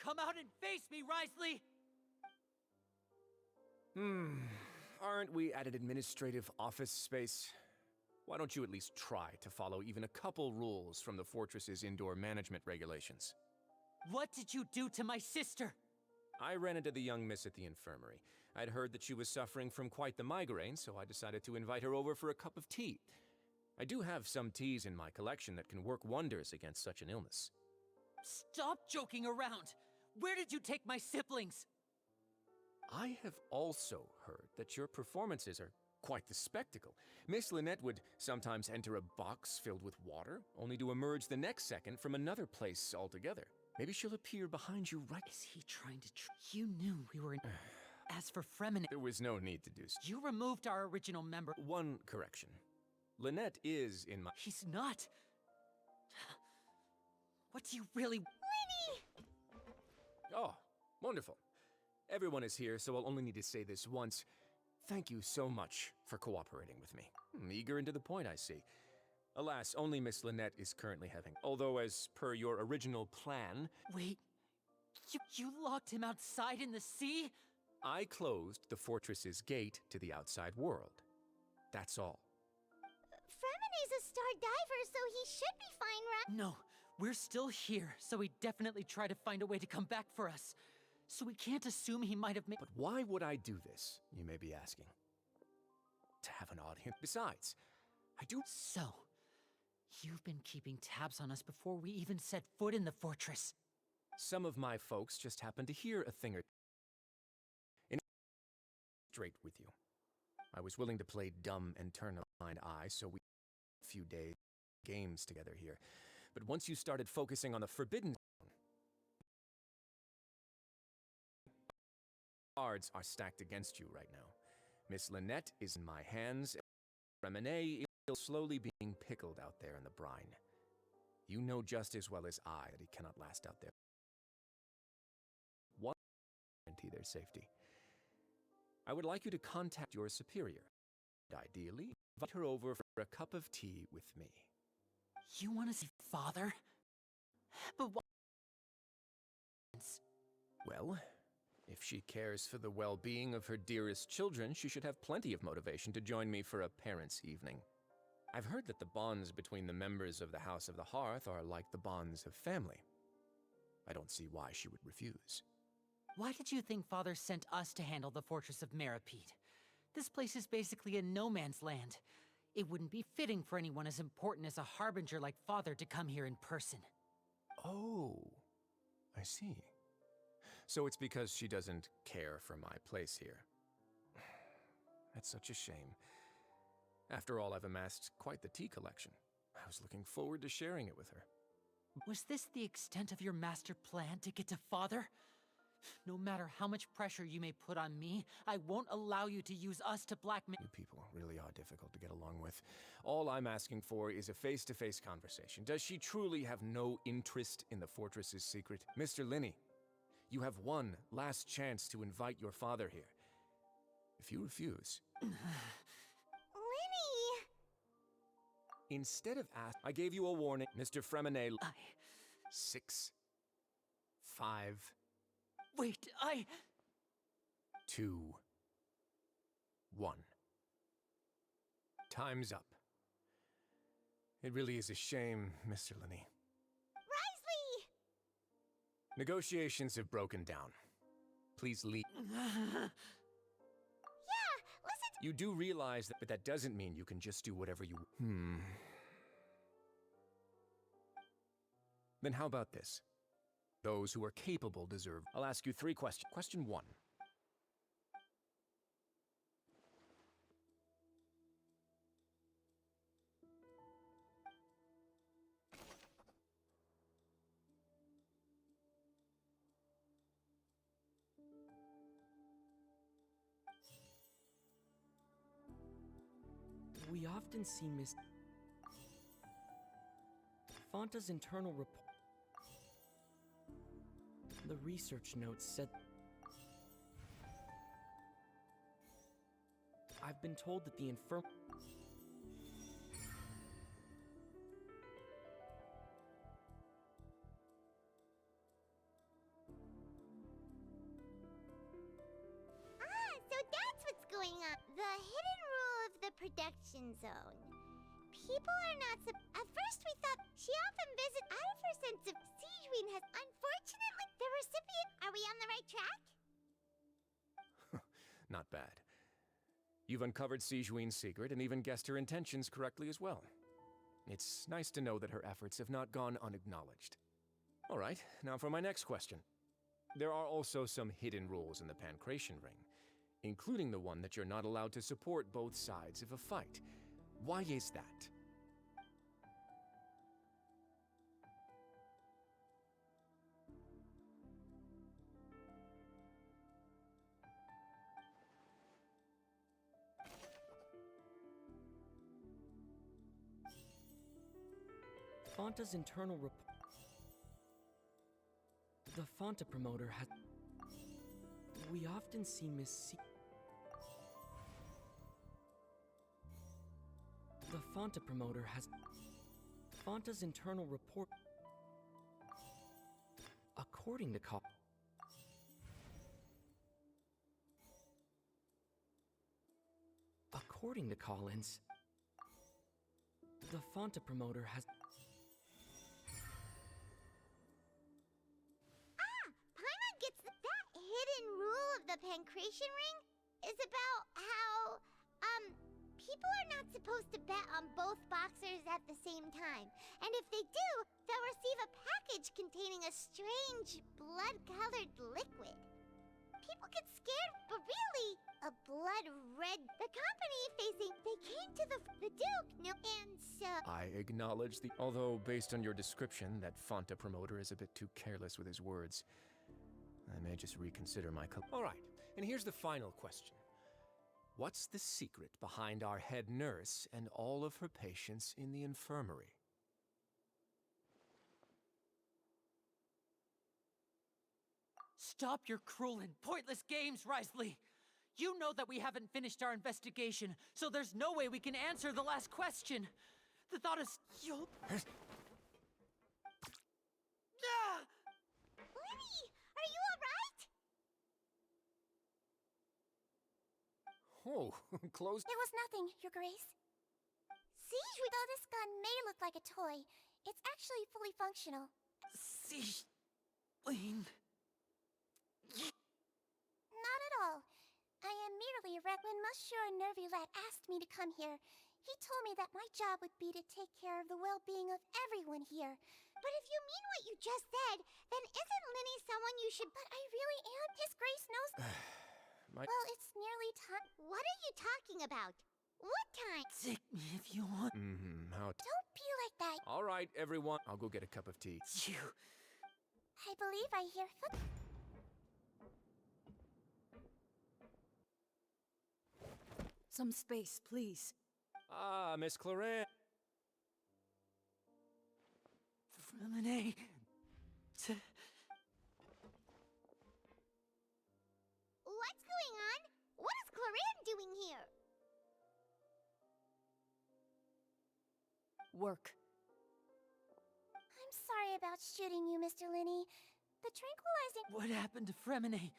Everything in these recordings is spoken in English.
Come out and face me, Risley! Aren't we at an administrative office space? Why don't you at least try to follow even a couple rules from the fortress's indoor management regulations? What did you do to my sister? I ran into the young miss at the infirmary. I'd heard that she was suffering from quite the migraine, so I decided to invite her over for a cup of tea. I do have some teas in my collection that can work wonders against such an illness. Stop joking around! Where did you take my siblings? I have also heard that your performances are quite the spectacle. Miss Lynette would sometimes enter a box filled with water, only to emerge the next second from another place altogether. Maybe she'll appear behind you right— Is he trying to You knew we were in— As for Fremen— There was no need to do so. You removed our original member— One correction. Lynette is in my— He's not! What do you really— Lenny! Oh, wonderful. Everyone is here, so I'll only need to say this once. Thank you so much for cooperating with me. Eager and to the point, I see. Alas, only Miss Lynette is currently having— Although, as per your original plan— Wait, you locked him outside in the sea? I closed the fortress's gate to the outside world. That's all. Fremene's a star diver, so he should be fine, right? No, we're still here, so he definitely tried to find a way to come back for us. So we can't assume he might have made— But why would I do this, you may be asking? To have an audience. Besides, I do— So, you've been keeping tabs on us before we even set foot in the fortress. Some of my folks just happened to hear a thing or— Straight with you. I was willing to play dumb and turn a blind eye, so we— a few days games together here. But once you started focusing on the Forbidden Zone, cards are stacked against you right now. Miss Lynette is in my hands, and Remene is still slowly being pickled out there in the brine. You know just as well as I that he cannot last out there. One guarantee their safety. I would like you to contact your superior, and ideally, invite her over for a cup of tea with me. You want to see Father? But why? Well, if she cares for the well-being of her dearest children, she should have plenty of motivation to join me for a parents' evening. I've heard that the bonds between the members of the House of the Hearth are like the bonds of family. I don't see why she would refuse. Why did you think Father sent us to handle the fortress of Meripede? This place is basically a no-man's land. It wouldn't be fitting for anyone as important as a harbinger like Father to come here in person. Oh, I see. So it's because she doesn't care for my place here. That's such a shame. After all, I've amassed quite the tea collection. I was looking forward to sharing it with her. Was this the extent of your master plan to get to Father? No matter how much pressure you may put on me, I won't allow you to use us to blackmail— You people really are difficult to get along with. All I'm asking for is a face-to-face conversation. Does she truly have no interest in the fortress's secret? Mr. Linney, you have one last chance to invite your father here. If you refuse— Lenny! Instead of I gave you a warning, Mr. Fremene. 6, 5, Wait, 2, 1. Time's up. It really is a shame, Mr. Linney. Risley! Negotiations have broken down. Please leave. Yeah, listen to— You do realize that, but that doesn't mean you can just do whatever you— Then how about this? Those who are capable deserve— I'll ask you 3 questions. Question 1. We often see Miss Fonta's internal report. The research notes said I've been told that the infirm— production zone. People are not At first we thought she often visits out of her sense of Sijuin has unfortunately the recipient. Are we on the right track? Not bad. You've uncovered Sijuin's secret and even guessed her intentions correctly as well. It's nice to know that her efforts have not gone unacknowledged. All right, now for my next question. There are also some hidden rules in the Pancration Ring, including the one that you're not allowed to support both sides of a fight. Why is that? Fonta's internal report. The Fonta promoter has. We often see Miss C. The Fonta promoter has. Fonta's internal report. According to According to Collins, the Fonta promoter has. Paimon gets that hidden rule of the Pancration Ring is about how, people are not supposed to bet on both boxers at the same time. And if they do, they'll receive a package containing a strange, blood-colored liquid. People get scared, but really, a blood red. The company they came to the Duke, no, and so. I acknowledge the. Although, based on your description, that Fonta promoter is a bit too careless with his words. I may just reconsider my. All right, and here's the final question. What's the secret behind our head nurse and all of her patients in the infirmary? Stop your cruel and pointless games, Risley! You know that we haven't finished our investigation, so there's no way we can answer the last question. The thought is, you'll... Ah! Lenny, are you alright? Oh, close. It was nothing, Your Grace. See, though this gun may look like a toy, it's actually fully functional. Lane... Not at all. I am merely when Monsieur Nervulet asked me to come here, he told me that my job would be to take care of the well-being of everyone here. But if you mean what you just said, then isn't Linny someone you should... But I really am. His Grace knows... Well, it's nearly time... What are you talking about? What time? Take me if you want. How... Don't be like that. All right, everyone. I'll go get a cup of tea. You... I believe I hear foot... Some space, please. Ah, Miss Claret. Freminet... What's going on? What is Clarin doing here? Work. I'm sorry about shooting you, Mr. Linny. The tranquilizing... What happened to Freminet?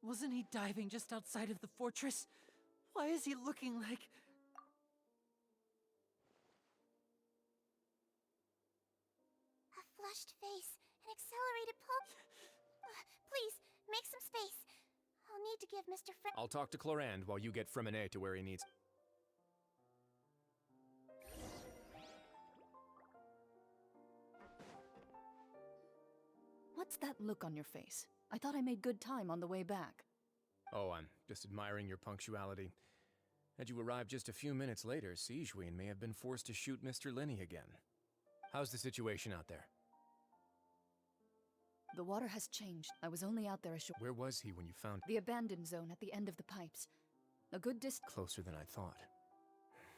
Wasn't he diving just outside of the fortress? Why is he looking like... A flushed face, an accelerated pulse. Please, make some space. I'll need to give Mr. I'll talk to Clorand while you get Freminet to where he needs. What's that look on your face? I thought I made good time on the way back. Oh, I'm just admiring your punctuality. Had you arrived just a few minutes later, Sijuin may have been forced to shoot Mr. Linny again. How's the situation out there? The water has changed. I was only out there a short... Where was he when you found... The abandoned zone at the end of the pipes. A good distance... Closer than I thought.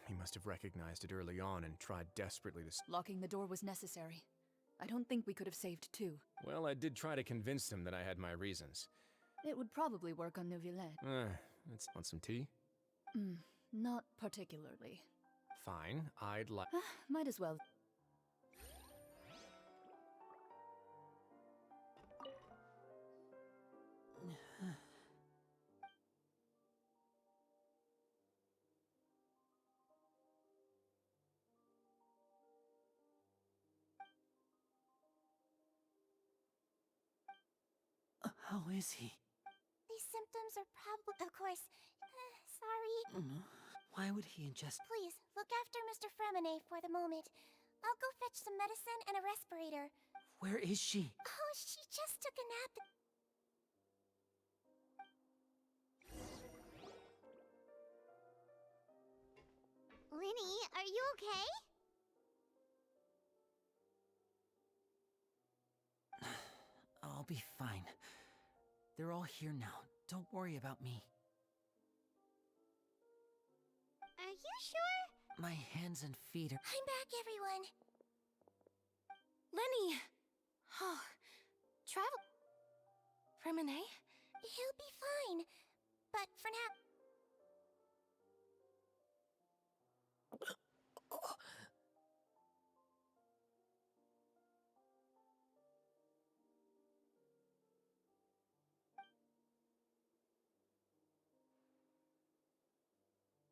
He must have recognized it early on and tried desperately to... Locking the door was necessary. I don't think we could have saved two. Well, I did try to convince him that I had my reasons. It would probably work on Neuvillette. Let's want some tea? Not particularly. Fine, I'd like... Might as well. How is he? These symptoms are probably... Of course. Sorry. Why would he ingest... Please, look after Mr. Fremine for the moment. I'll go fetch some medicine and a respirator. Where is she? Oh, she just took a nap. Linny, are you okay? I'll be fine. They're all here now. Don't worry about me. Are you sure? My hands and feet are... I'm back, everyone. Lenny! Oh, travel. Fremine? He'll be fine. But for now...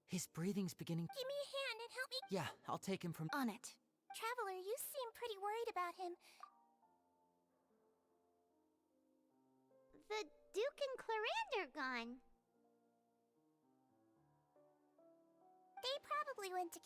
His breathing's beginning... Give me a hand and help me... Yeah, I'll take him from... On it. Traveler, you seem pretty worried about him. The Duke and Clarande are gone. They probably went to...